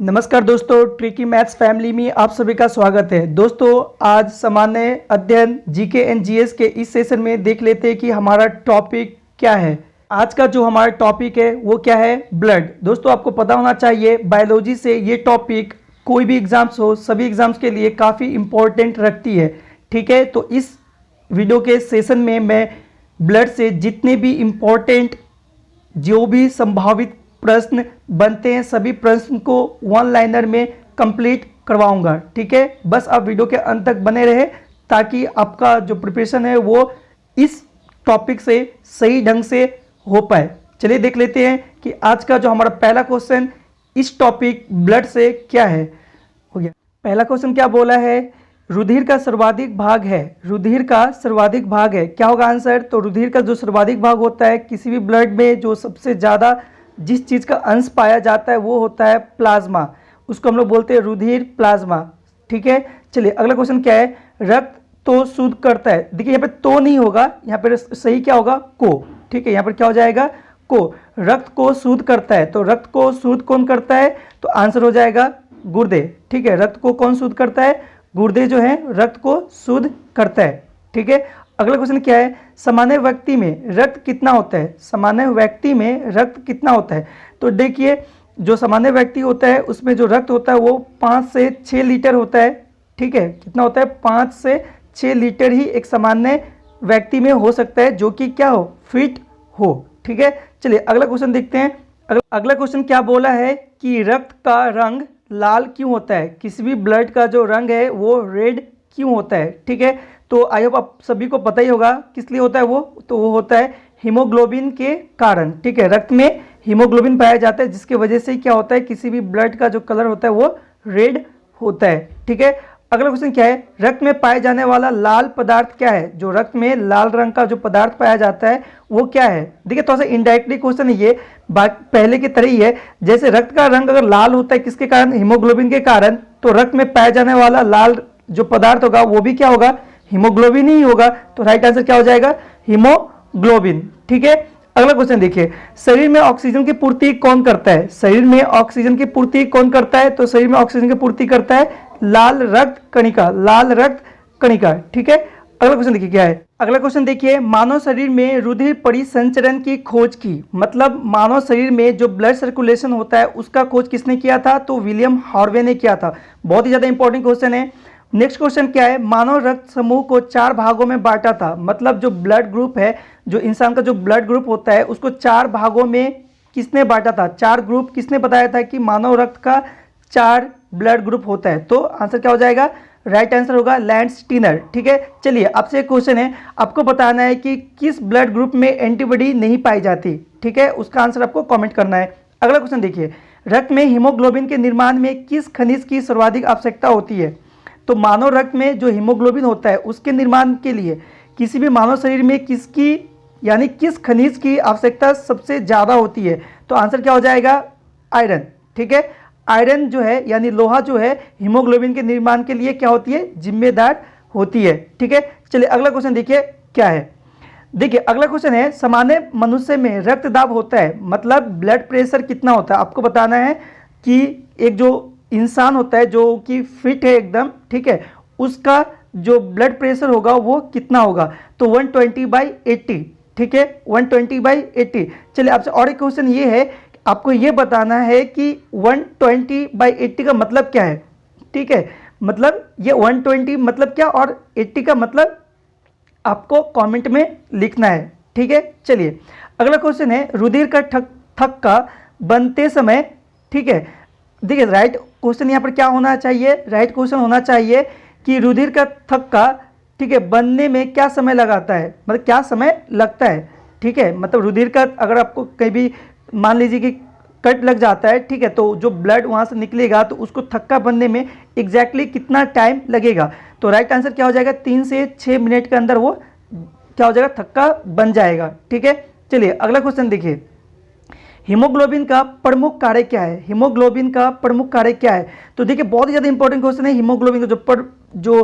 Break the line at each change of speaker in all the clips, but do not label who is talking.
नमस्कार दोस्तों, tricky maths family में आप सभी का स्वागत है। दोस्तों आज सामान्य अध्ययन जीके एंड जीएस के इस सेशन में देख लेते हैं कि हमारा टॉपिक क्या है। आज का जो हमारा टॉपिक है वो क्या है, ब्लड। दोस्तों आपको पता होना चाहिए बायोलॉजी से ये टॉपिक कोई भी एग्जाम्स हो सभी एग्जाम्स के लिए काफ़ी इम्पोर्टेंट रखती है। ठीक है, तो इस वीडियो के सेशन में मैं ब्लड से जितने भी इम्पोर्टेंट जो भी संभावित प्रश्न बनते हैं सभी प्रश्न को वन लाइनर में कंप्लीट करवाऊंगा। ठीक है, बस आप वीडियो के अंत तक बने रहे ताकि आपका जो प्रिपरेशन है वो इस टॉपिक से सही ढंग से हो पाए। चलिए देख लेते हैं कि आज का जो हमारा पहला क्वेश्चन इस टॉपिक ब्लड से क्या है। हो गया, पहला क्वेश्चन क्या बोला है, रुधिर का सर्वाधिक भाग है। रुधिर का सर्वाधिक भाग है, क्या होगा आंसर। तो रुधिर का जो सर्वाधिक भाग होता है किसी भी ब्लड में जो सबसे ज़्यादा जिस चीज़ का अंश पाया जाता है वो होता है प्लाज्मा, उसको हम लोग बोलते हैं रुधिर प्लाज्मा। ठीक है, चलिए अगला क्वेश्चन क्या है, रक्त तो शुद्ध करता है। देखिए यहाँ पे तो नहीं होगा, यहाँ पे सही क्या होगा, को। ठीक है, यहाँ पर क्या हो जाएगा, को। रक्त को शुद्ध करता है, तो रक्त को शुद्ध कौन करता है, तो आंसर हो जाएगा गुर्दे। ठीक है, रक्त को कौन शुद्ध करता है, गुर्दे जो है रक्त को शुद्ध करता है। ठीक है, अगला क्वेश्चन क्या है, सामान्य व्यक्ति में रक्त कितना होता है। सामान्य व्यक्ति में रक्त कितना होता है, तो देखिए जो सामान्य व्यक्ति होता है उसमें जो रक्त होता है वो 5 से 6 लीटर होता है। ठीक है, कितना होता है, 5 से 6 लीटर ही एक सामान्य व्यक्ति में हो सकता है जो कि क्या हो, फिट हो। ठीक है, चलिए अगला क्वेश्चन देखते हैं। अगला क्वेश्चन क्या बोला है कि रक्त का रंग लाल क्यों होता है। किसी भी ब्लड का जो रंग है वो रेड क्यों होता है। ठीक है, तो आई होप आप सभी को पता ही होगा किस लिए होता है वो, तो वो होता है हीमोग्लोबिन के कारण। ठीक है, रक्त में हीमोग्लोबिन पाया जाता है जिसकी वजह से क्या होता है, किसी भी ब्लड का जो कलर होता है वो रेड होता है। ठीक है, अगला क्वेश्चन क्या है, रक्त में पाए जाने वाला लाल पदार्थ क्या है। जो रक्त में लाल रंग का जो पदार्थ पाया जाता है वो क्या है। देखिए थोड़ा सा इनडायरेक्टली क्वेश्चन है ये, पहले की तरह ही है। जैसे रक्त का रंग अगर लाल होता है किसके कारण, हीमोग्लोबिन के कारण, तो रक्त में पाया जाने वाला लाल जो पदार्थ होगा वो भी क्या होगा, हीमोग्लोबिन ही होगा। तो राइट आंसर क्या हो जाएगा, हीमोग्लोबिन। ठीक है, अगला क्वेश्चन देखिए, शरीर में ऑक्सीजन की पूर्ति कौन करता है। शरीर में ऑक्सीजन की पूर्ति कौन करता है, तो शरीर में ऑक्सीजन की पूर्ति करता है लाल रक्त कणिका, लाल रक्त कणिका। ठीक है, अगला क्वेश्चन देखिए क्या है। अगला क्वेश्चन देखिए, मानव शरीर में रुधिर परिसंचरण की खोज की, मतलब मानव शरीर में जो ब्लड सर्कुलेशन होता है उसका खोज किसने किया था, तो विलियम हार्वे ने किया था। बहुत ही ज्यादा इंपॉर्टेंट क्वेश्चन है। नेक्स्ट क्वेश्चन क्या है, मानव रक्त समूह को 4 भागों में बांटा था। मतलब जो ब्लड ग्रुप है, जो इंसान का जो ब्लड ग्रुप होता है उसको 4 भागों में किसने बांटा था, 4 ग्रुप किसने बताया था कि मानव रक्त का 4 ब्लड ग्रुप होता है। तो आंसर क्या हो जाएगा, राइट आंसर होगा लैंडस्टीनर। ठीक है, चलिए आपसे एक क्वेश्चन है, आपको बताना है कि किस ब्लड ग्रुप में एंटीबॉडी नहीं पाई जाती। ठीक है, उसका आंसर आपको कमेंट करना है। अगला क्वेश्चन देखिए, रक्त में हीमोग्लोबिन के निर्माण में किस खनिज की सर्वाधिक आवश्यकता होती है। तो मानव रक्त में जो हीमोग्लोबिन होता है उसके निर्माण के लिए किसी भी मानव शरीर में किसकी यानी किस खनिज की आवश्यकता सबसे ज़्यादा होती है, तो आंसर क्या हो जाएगा, आयरन। ठीक है, आयरन जो है यानी लोहा जो है हीमोग्लोबिन के निर्माण के लिए क्या होती है, जिम्मेदार होती है। ठीक है, चलिए अगला क्वेश्चन देखिए क्या है। देखिए अगला क्वेश्चन है, सामान्य मनुष्य में रक्तदाब होता है, मतलब ब्लड प्रेशर कितना होता है। आपको बताना है कि एक जो इंसान होता है जो कि फिट है एकदम, ठीक है, उसका जो ब्लड प्रेशर होगा वो कितना होगा, तो 120/80। ठीक है, 120/80। चलिए आपसे और एक क्वेश्चन ये है, आपको ये बताना है कि 120/80 का मतलब क्या है। ठीक है, मतलब ये 120 मतलब क्या और 80 का मतलब आपको कमेंट में लिखना है। ठीक है, चलिए अगला क्वेश्चन है, रुधिर का थक्का बनते समय, ठीक है, देखिए राइट क्वेश्चन यहाँ पर क्या होना चाहिए, राइट क्वेश्चन होना चाहिए कि रुधिर का थक्का, ठीक है, बनने में क्या समय लगाता है, मतलब क्या समय लगता है। ठीक है, मतलब रुधिर का अगर आपको कहीं भी मान लीजिए कि कट लग जाता है, ठीक है, तो जो ब्लड वहाँ से निकलेगा तो उसको थक्का बनने में एग्जैक्टली कितना टाइम लगेगा, तो राइट आंसर क्या हो जाएगा, 3 से 6 मिनट के अंदर वो क्या हो जाएगा, थक्का बन जाएगा। ठीक है, चलिए अगला क्वेश्चन देखिए, हीमोग्लोबिन का प्रमुख कार्य क्या है। हीमोग्लोबिन का प्रमुख कार्य क्या है, तो देखिए बहुत ही ज़्यादा इंपॉर्टेंट क्वेश्चन है। हीमोग्लोबिन का जो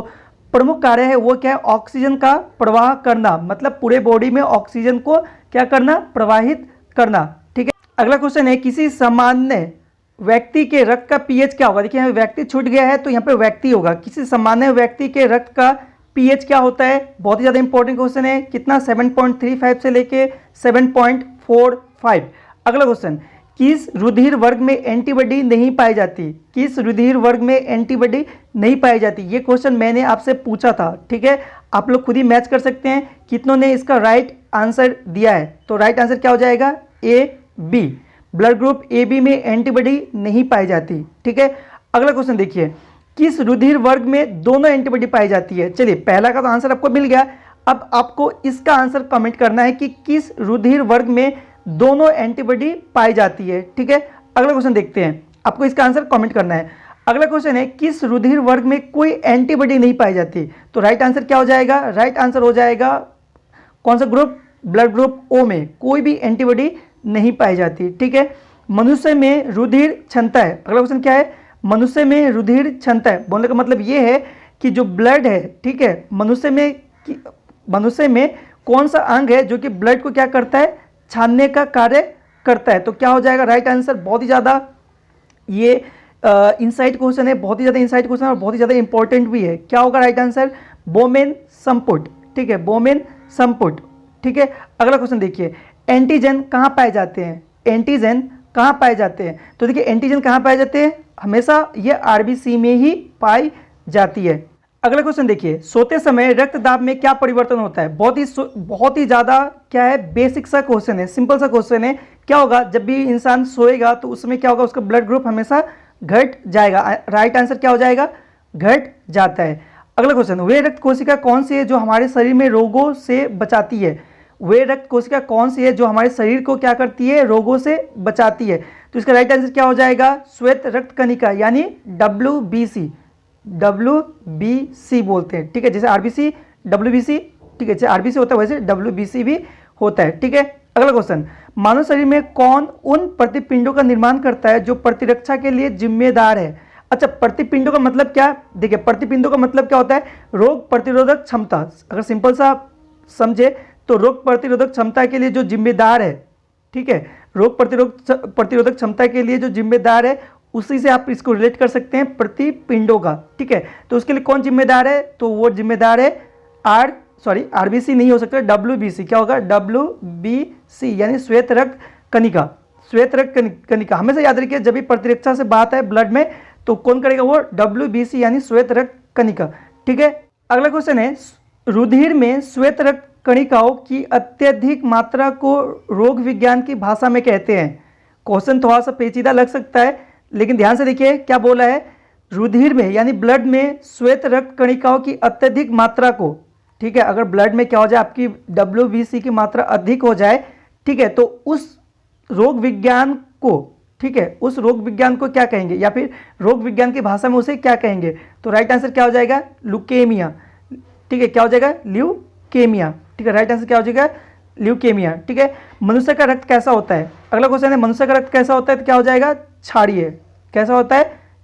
प्रमुख कार्य है वो क्या है, ऑक्सीजन का प्रवाह करना, मतलब पूरे बॉडी में ऑक्सीजन को क्या करना, प्रवाहित करना। ठीक है, अगला क्वेश्चन है, किसी सामान्य व्यक्ति के रक्त का पीएच क्या होगा? देखिए यहाँ व्यक्ति छूट गया है तो यहाँ पे व्यक्ति होगा। किसी सामान्य व्यक्ति के रक्त का पीएच क्या होता है? बहुत ही ज़्यादा इंपॉर्टेंट क्वेश्चन है। कितना? 7.35 से लेके 7.45। अगला क्वेश्चन, किस रुधिर वर्ग में एंटीबॉडी नहीं पाई जाती? किस रुधिर वर्ग में एंटीबॉडी नहीं पाई जाती? ये क्वेश्चन मैंने आपसे पूछा था, ठीक है। आप लोग खुद ही मैच कर सकते हैं कितनों ने इसका राइट आंसर दिया है। तो राइट आंसर क्या हो जाएगा? A B, blood group A B में एंटीबॉडी नहीं पाई जाती, ठीक है। अगला क्वेश्चन देखिए, किस रुधिर वर्ग में दोनों एंटीबॉडी पाई जाती है? चलिए पहला का तो आंसर आपको मिल गया, अब आपको इसका आंसर कमेंट करना है कि किस रुधिर वर्ग में दोनों एंटीबॉडी पाई जाती है, ठीक है। अगला क्वेश्चन देखते हैं, आपको इसका आंसर कमेंट करना है। अगला क्वेश्चन है, किस रुधिर वर्ग में कोई एंटीबॉडी नहीं पाई जाती? तो राइट आंसर क्या हो जाएगा? राइट आंसर हो जाएगा कौन सा ग्रुप? ब्लड ग्रुप ओ में कोई भी एंटीबॉडी नहीं पाई जाती, ठीक है। मनुष्य में रुधिर क्षमता है। अगला क्वेश्चन क्या है? मनुष्य में रुधिर क्षमता है। बोलने का मतलब ये है कि जो ब्लड है, ठीक है, मनुष्य में कौन सा अंग है जो कि ब्लड को क्या करता है? छानने का कार्य करता है। तो क्या हो जाएगा राइट आंसर? बहुत ही ज़्यादा ये इनसाइट क्वेश्चन है, बहुत ही ज़्यादा इनसाइट क्वेश्चन और बहुत ही ज़्यादा इंपॉर्टेंट भी है। क्या होगा राइट आंसर? बोमेन संपुट, ठीक है, बोमेन संपुट, ठीक है। अगला क्वेश्चन देखिए, एंटीजन कहाँ पाए जाते हैं? एंटीजन कहाँ पाए जाते हैं? तो देखिए एंटीजन कहाँ पाए जाते हैं? हमेशा ये आरबीसी में ही पाई जाती है। अगला क्वेश्चन देखिए, सोते समय रक्तदाब में क्या परिवर्तन होता है? बहुत ही ज़्यादा क्या है, बेसिक सा क्वेश्चन है, सिंपल सा क्वेश्चन है। क्या होगा जब भी इंसान सोएगा तो उसमें क्या होगा? उसका ब्लड ग्रुप हमेशा घट जाएगा। राइट आंसर क्या हो जाएगा? घट जाता है। अगला क्वेश्चन, वे रक्त कोशिका कौन सी है जो हमारे शरीर में रोगों से बचाती है? वे रक्त कोशिका कौन सी है जो हमारे शरीर को क्या करती है? रोगों से बचाती है। तो इसका राइट आंसर क्या हो जाएगा? श्वेत रक्त कणिका यानी WBC, WBC बोलते हैं, ठीक है। जैसे आरबीसी WBC, ठीक है, जैसे आरबीसी होता है वैसे WBC भी होता है, ठीक है। अगला क्वेश्चन, मानव शरीर में कौन उन प्रतिपिंडों का निर्माण करता है जो प्रतिरक्षा के लिए जिम्मेदार है? अच्छा, प्रतिपिंडों का मतलब क्या? देखिए प्रतिपिंडों का मतलब क्या होता है? रोग प्रतिरोधक क्षमता। अगर सिंपल सा समझे तो रोग प्रतिरोधक क्षमता के लिए जो जिम्मेदार है, ठीक है, रोग प्रतिरोधक क्षमता के लिए जो जिम्मेदार है उसी से आप इसको रिलेट कर सकते हैं प्रतिपिंडों का, ठीक है। तो उसके लिए कौन जिम्मेदार है? तो वो जिम्मेदार है आरबीसी नहीं हो सकता, WBC। क्या होगा? WBC यानी श्वेत रक्त कणिका। श्वेत रक्त कणिका हमेशा याद रखिए, जब भी प्रतिरक्षा से बात है ब्लड में तो कौन करेगा? वो WBC यानी श्वेत रक्त कणिका, ठीक है। अगला क्वेश्चन है, रुधिर में श्वेत रक्त कणिकाओं की अत्यधिक मात्रा को रोग विज्ञान की भाषा में कहते हैं। क्वेश्चन थोड़ा सा पेचीदा लग सकता है लेकिन ध्यान से देखिए क्या बोला है? रुधिर में यानी ब्लड में श्वेत रक्त कणिकाओं की अत्यधिक मात्रा को, ठीक है, अगर ब्लड में क्या हो जाए, आपकी WBC की मात्रा अधिक हो जाए, ठीक है, तो उस रोग विज्ञान को, ठीक है, उस रोग विज्ञान को क्या कहेंगे या फिर रोग विज्ञान की भाषा में उसे क्या कहेंगे? तो राइट आंसर क्या हो जाएगा? ल्यूकेमिया, ठीक है। क्या हो जाएगा? ल्यूकेमिया, ठीक है। राइट आंसर क्या हो जाएगा? ल्यूकेमिया, ठीक है। मनुष्य का रक्त कैसा होता है? अगला क्वेश्चन है, मनुष्य का रक्त कैसा होता है? तो क्या हो जाएगा? क्षारीय। कैसा होता है?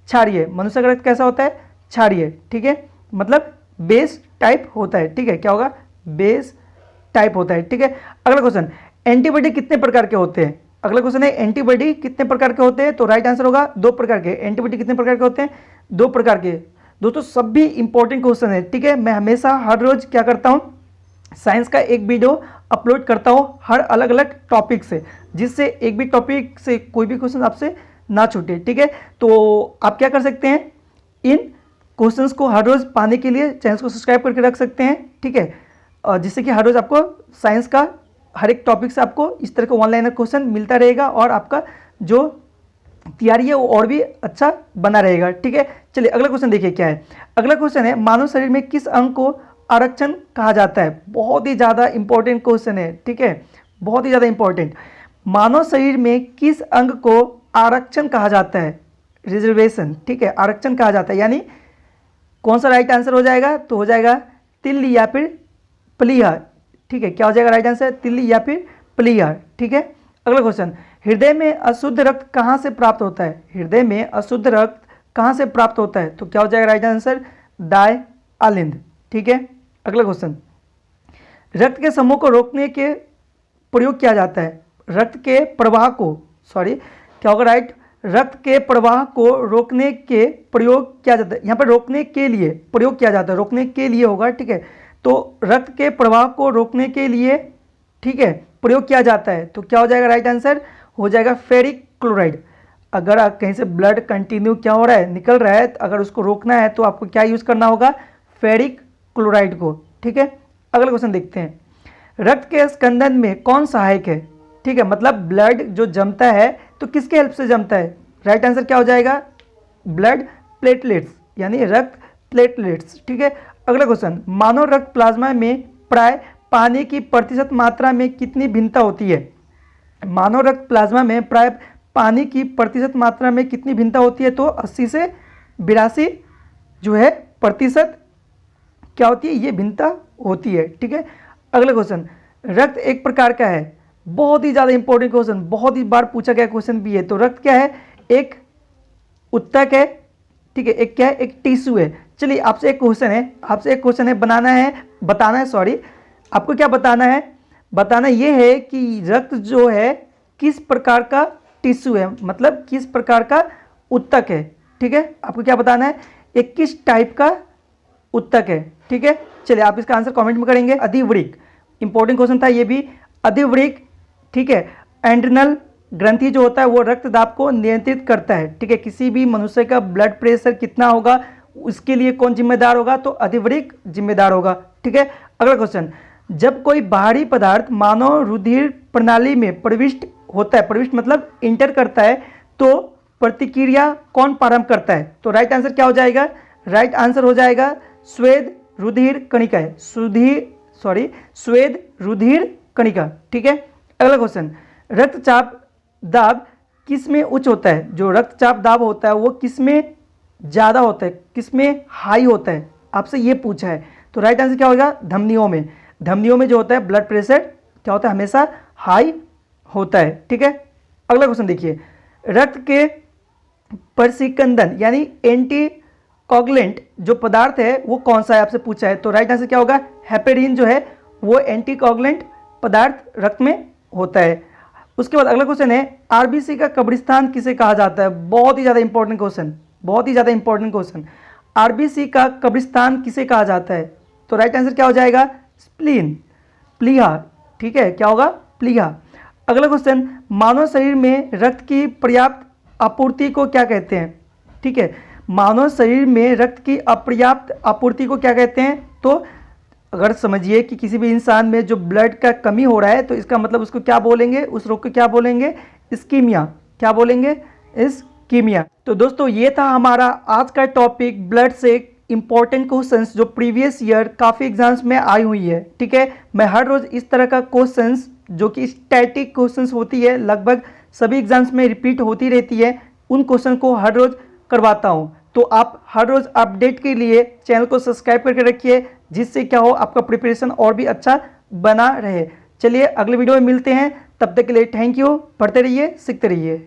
क्षारीय। मनुष्य का रक्त कैसा होता है? क्षारीय, ठीक है, मतलब बेस टाइप होता है, ठीक है। क्या होगा? बेस टाइप होता है, ठीक है। अगला क्वेश्चन, एंटीबॉडी कितने प्रकार के होते हैं? अगला क्वेश्चन है, एंटीबॉडी कितने प्रकार के होते हैं? तो राइट आंसर होगा 2 प्रकार के। एंटीबॉडी कितने प्रकार के होते हैं? 2 प्रकार के। दोस्तों सभी इंपॉर्टेंट क्वेश्चन है, ठीक है। मैं हमेशा हर रोज क्या करता हूँ, साइंस का एक वीडियो अपलोड करता हूँ हर अलग अलग टॉपिक से, जिससे एक भी टॉपिक से कोई भी क्वेश्चन आपसे ना छूटे, ठीक है। तो आप क्या कर सकते हैं, इन क्वेश्चंस को हर रोज़ पाने के लिए चैनल को सब्सक्राइब करके रख सकते हैं, ठीक है, जिससे कि हर रोज़ आपको साइंस का हर एक टॉपिक से आपको इस तरह का ऑनलाइन क्वेश्चन मिलता रहेगा और आपका जो तैयारी है वो और भी अच्छा बना रहेगा, ठीक है। चलिए अगला क्वेश्चन देखिए क्या है। अगला क्वेश्चन है, मानव शरीर में किस अंग को आरक्षण कहा जाता है? बहुत ही ज़्यादा इंपॉर्टेंट क्वेश्चन है, ठीक है, बहुत ही ज़्यादा इंपॉर्टेंट। मानव शरीर में किस अंग को आरक्षण कहा जाता है? रिजर्वेशन, ठीक है, आरक्षण कहा जाता है, यानी कौन सा राइट आंसर हो जाएगा? तो हो जाएगा तिल्ली या फिर प्लीहा, ठीक है। क्या हो जाएगा राइट आंसर? तिल्ली या फिर प्लीहा, ठीक है। अगला क्वेश्चन, हृदय में अशुद्ध रक्त कहाँ से प्राप्त होता है? हृदय में अशुद्ध रक्त कहाँ से प्राप्त होता है? तो क्या हो जाएगा राइट आंसर? डायलिंद, ठीक है। अगला क्वेश्चन, रक्त के समूह को रोकने के प्रयोग किया जाता है, रक्त के प्रवाह को, क्या होगा राइट? रक्त के प्रवाह को रोकने के प्रयोग किया जाता है। यहाँ पर रोकने के लिए प्रयोग किया जाता है, रोकने के लिए होगा, ठीक है। तो रक्त के प्रवाह को रोकने के लिए, ठीक है, प्रयोग किया जाता है। तो क्या हो जाएगा, राइट आंसर हो जाएगा फेरिक क्लोराइड। अगर कहीं से ब्लड कंटिन्यू क्या हो रहा है, निकल रहा है, अगर उसको रोकना है तो आपको क्या यूज़ करना होगा, फेरिक क्लोराइड को, ठीक है। अगला क्वेश्चन देखते हैं, रक्त के स्कंदन में कौन सहायक है, ठीक है। मतलब ब्लड जो जमता है तो किसके हेल्प से जमता है, राइट आंसर क्या हो जाएगा, ब्लड प्लेटलेट्स, यानी रक्त प्लेटलेट्स, ठीक है। अगला क्वेश्चन, मानव रक्त प्लाज्मा में प्राय पानी की प्रतिशत मात्रा में कितनी भिन्नता होती है। मानव रक्त प्लाज्मा में प्राय पानी की प्रतिशत मात्रा में कितनी भिन्नता होती है, तो 80 से 82 जो है प्रतिशत क्या होती है, ये भिन्नता होती है, ठीक है। अगला क्वेश्चन, रक्त एक प्रकार का है, बहुत ही ज़्यादा इंपॉर्टेंट क्वेश्चन, बहुत ही बार पूछा गया क्वेश्चन भी है। तो रक्त क्या है, एक उत्तक है, ठीक है, एक क्या है, एक टिश्यू है। चलिए आपसे एक क्वेश्चन है, बताना है सॉरी, आपको क्या बताना है, बताना ये है कि रक्त जो है किस प्रकार का टिश्यू है, मतलब किस प्रकार का उत्तक है, ठीक है। आपको क्या बताना है, एक किस टाइप का उत्तक है, ठीक है। चलिए आप इसका आंसर कमेंट में करेंगे। अधिवृक्क, इंपॉर्टेंट क्वेश्चन था ये भी, अधिवृक्क, ठीक है। एंड्रिनल ग्रंथि जो होता है वो रक्त दाब को नियंत्रित करता है, ठीक है। किसी भी मनुष्य का ब्लड प्रेशर कितना होगा उसके लिए कौन जिम्मेदार होगा, तो अधिवृक्क जिम्मेदार होगा, ठीक है। अगला क्वेश्चन, जब कोई बाहरी पदार्थ मानव रुधिर प्रणाली में प्रविष्ट होता है, प्रविष्ट मतलब इंटर करता है, तो प्रतिक्रिया कौन प्रारंभ करता है, तो राइट आंसर क्या हो जाएगा, राइट आंसर हो जाएगा स्वेद रुधिर कणिका है, स्वेद रुधिर कणिका, ठीक है। अगला क्वेश्चन, रक्तचाप दाब किस में उच्च होता है, जो रक्तचाप दाब होता है वो किस में ज़्यादा होता है, किस में हाई होता है, आपसे ये पूछा है। तो राइट आंसर क्या होगा, धमनियों में। धमनियों में जो होता है ब्लड प्रेशर क्या होता है, हमेशा हाई होता है, ठीक है। अगला क्वेश्चन देखिए, रक्त के प्रसिकंदन यानी एंटी कॉगलेंट जो पदार्थ है वो कौन सा है, आपसे पूछा है। तो राइट आंसर क्या होगा, हेपेरिन जो है वो एंटी कॉगलेंट पदार्थ रक्त में होता है। उसके बाद अगला क्वेश्चन है, आरबीसी का कब्रिस्तान किसे कहा जाता है, बहुत ही ज़्यादा इंपॉर्टेंट क्वेश्चन, आरबीसी का कब्रिस्तान किसे कहा जाता है। तो राइट आंसर क्या हो जाएगा, स्प्लीन, प्लीहा, ठीक है, क्या होगा, प्लीहा। अगला क्वेश्चन, मानव शरीर में रक्त की पर्याप्त आपूर्ति को क्या कहते हैं, ठीक है। मानव शरीर में रक्त की अपर्याप्त आपूर्ति को क्या कहते हैं, तो अगर समझिए कि किसी भी इंसान में जो ब्लड का कमी हो रहा है तो इसका मतलब उसको क्या बोलेंगे, उस रोग को क्या बोलेंगे, इस्कीमिया, क्या बोलेंगे, इस्कीमिया। तो दोस्तों ये था हमारा आज का टॉपिक, ब्लड से इंपॉर्टेंट क्वेश्चंस जो प्रीवियस ईयर काफ़ी एग्जाम्स में आई हुई है, ठीक है। मैं हर रोज़ इस तरह का क्वेश्चंस जो कि स्टैटिक क्वेश्चंस होती है, लगभग सभी एग्जाम्स में रिपीट होती रहती है, उन क्वेश्चन को हर रोज़ करवाता हूँ। तो आप हर रोज़ अपडेट के लिए चैनल को सब्सक्राइब करके रखिए, जिससे क्या हो आपका प्रिपरेशन और भी अच्छा बना रहे। चलिए अगले वीडियो में मिलते हैं, तब तक के लिए थैंक यू, पढ़ते रहिए, सीखते रहिए।